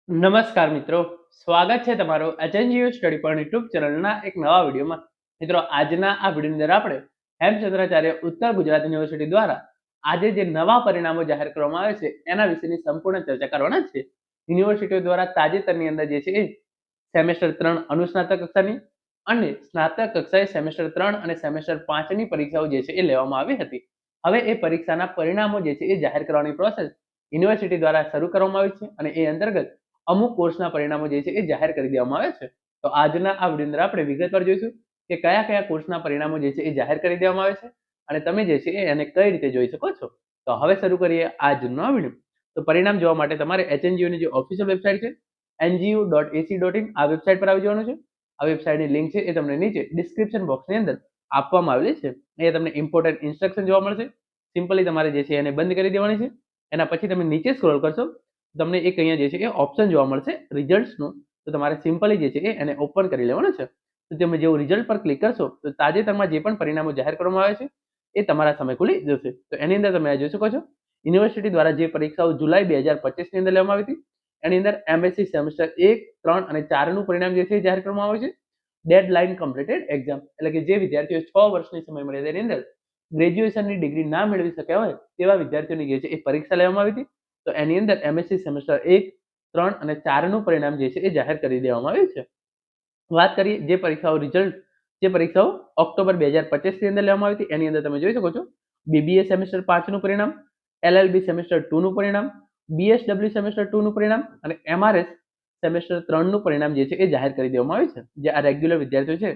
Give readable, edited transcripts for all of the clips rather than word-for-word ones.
નમસ્કાર મિત્રો, સ્વાગત છે તમારો એચએનજીયુ સ્ટડી પોઈન્ટ યુટ્યુબ ચેનલના એક નવા વિડીયોમાં. મિત્રો, આજના આ વિડીયોની અંદર આપણે હેમચંદ્રાચાર્ય ઉત્તર ગુજરાત યુનિવર્સિટી દ્વારા આજે જે નવા પરિણામો જાહેર કરવામાં આવે છે એના વિશેની સંપૂર્ણ ચર્ચા કરવાના છે. યુનિવર્સિટીઓ દ્વારા તાજેતરની અંદર જે છે એ સેમેસ્ટર 3 અનુસ્નાતક કક્ષાની અને સ્નાતક કક્ષાએ સેમેસ્ટર 3 અને સેમેસ્ટર 5 ની પરીક્ષાઓ જે છે એ લેવામાં આવી હતી. હવે એ પરીક્ષાના પરિણામો જે છે એ જાહેર કરવાની પ્રોસેસ યુનિવર્સિટી દ્વારા શરૂ કરવામાં આવી છે અને એ અંતર્ગત અમુક કોર્સના પરિણામો જે છે એ જાહેર કરી દેવામાં આવે છે. તો આજના આ વિડીયોની અંદર આપણે વિગતવાર જોઈશું કે કયા કયા કોર્સના પરિણામો જે છે એ જાહેર કરી દેવામાં આવે છે અને તમે જે છે એને કઈ રીતે જોઈ શકો છો. તો હવે શરૂ કરીએ આજનો આ વિડીયો. તો પરિણામ જોવા માટે તમારે એચએનજીયુની જે ઓફિશિયલ વેબસાઇટ છે ngu.ac.in આ વેબસાઇટ પર આવી જવાનું છે. આ વેબસાઇટની લિંક છે એ તમને નીચે ડિસ્ક્રિપ્શન બોક્સની અંદર આપવામાં આવેલી છે. અહીંયા તમને ઇમ્પોર્ટન્ટ ઇન્સ્ટ્રક્શન જોવા મળશે. સિમ્પલી તમારે જે છે એને બંધ કરી દેવાની છે. એના પછી તમે નીચે સ્ક્રોલ કરશો તમને એક અહીંયા જે છે એ ઓપ્શન જોવા મળશે રિઝલ્ટ્સનું. તો તમારે સિમ્પલી જે છે એને ઓપન કરી લેવાનું છે. તો તમે જેવું રિઝલ્ટ પર ક્લિક કરશો તો તાજેતરમાં જે પણ પરિણામો જાહેર કરવામાં આવે છે એ તમારા સામે ખુલી જશે. તો એની અંદર તમે જોઈ શકો છો યુનિવર્સિટી દ્વારા જે પરીક્ષાઓ જુલાઈ 2025 ની અંદર લેવામાં આવી હતી એની અંદર એમએસસી સેમેસ્ટર 1, 3 અને 4 નું પરિણામ જે છે જાહેર કરવામાં આવ્યું છે. ડેડલાઇન કમ્પ્લીટેડ એક્ઝામ એટલે કે જે વિદ્યાર્થીઓ 6 વર્ષની સમયમર્યાદાની અંદર ગ્રેજ્યુએશનની ડિગ્રી ના મેળવી શક્યા હોય તેવા વિદ્યાર્થીઓની જે છે એ પરીક્ષા લેવામાં આવી હતી. તો એની અંદર એમએસસી સેમેસ્ટર 1, 3 અને 4 નું પરિણામ જે છે એ જાહેર કરી દેવામાં આવ્યું છે. વાત કરીએ જે પરીક્ષાઓ ઓક્ટોબર 2025 ની અંદર લેવામાં આવી હતી એની અંદર તમે જોઈ શકો છો બીબીએ સેમેસ્ટર 5 નું પરિણામ, એલએલબી સેમેસ્ટર 2 નું પરિણામ, બીએસડબલ્યુ સેમેસ્ટર 2 નું પરિણામ અને એમઆરએસ સેમેસ્ટર 3 નું પરિણામ જે છે એ જાહેર કરી દેવામાં આવ્યું છે. જે આ રેગ્યુલર વિદ્યાર્થીઓ છે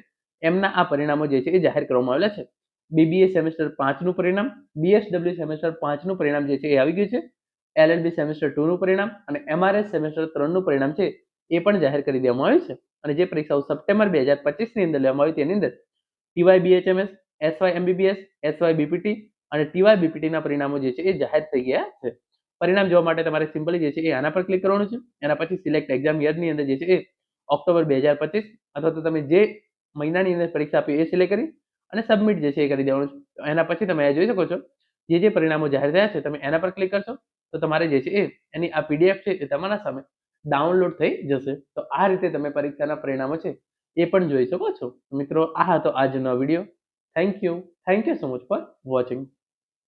એમના આ પરિણામો જે છે એ જાહેર કરવામાં આવેલા છે. બીબીએ સેમેસ્ટર 5 નું પરિણામ, બીએસડબલ્યુ સેમેસ્ટર 5 નું પરિણામ જે છે એ આવી ગયું છે. એલએલબી સેમેસ્ટર 2 નું પરિણામ અને એમઆરએસ સેમેસ્ટર 3 નું પરિણામ છે એ પણ જાહેર કરી દેવામાં આવ્યું છે. અને જે પરીક્ષાઓ સપ્ટેમ્બર 2025 ની અંદર લેવામાં આવી તેની અંદર TY BHMS, SY MBBS, SY BPT અને ટીવાય બીપીટી ના પરિણામો જે છે એ જાહેર થઈ ગયા છે. પરિણામ જોવા માટે તમારે સિમ્પલી જે છે એ આના પર ક્લિક કરવાનું છે. એના પછી સિલેક્ટ એક્ઝામ યરની અંદર જે છે એ ઓક્ટોબર 2025 અથવા તો તમે જે મહિનાની અંદર પરીક્ષા આપી એ સિલેક્ટ કરી અને સબમિટ જે છે એ કરી દેવાનું છે. એના પછી તમે જોઈ શકો છો જે પરિણામો જાહેર થયા છે તમે એના પર ક્લિક કરશો તો તમારે જે છે એની આ પીડીએફ છે એ તમારા સામે ડાઉનલોડ થઈ જશે. તો આ રીતે તમે પરીક્ષાના પરિણામો છે એ પણ જોઈ શકો છો. મિત્રો, આ હતો આજનો video. Thank you so much for watching.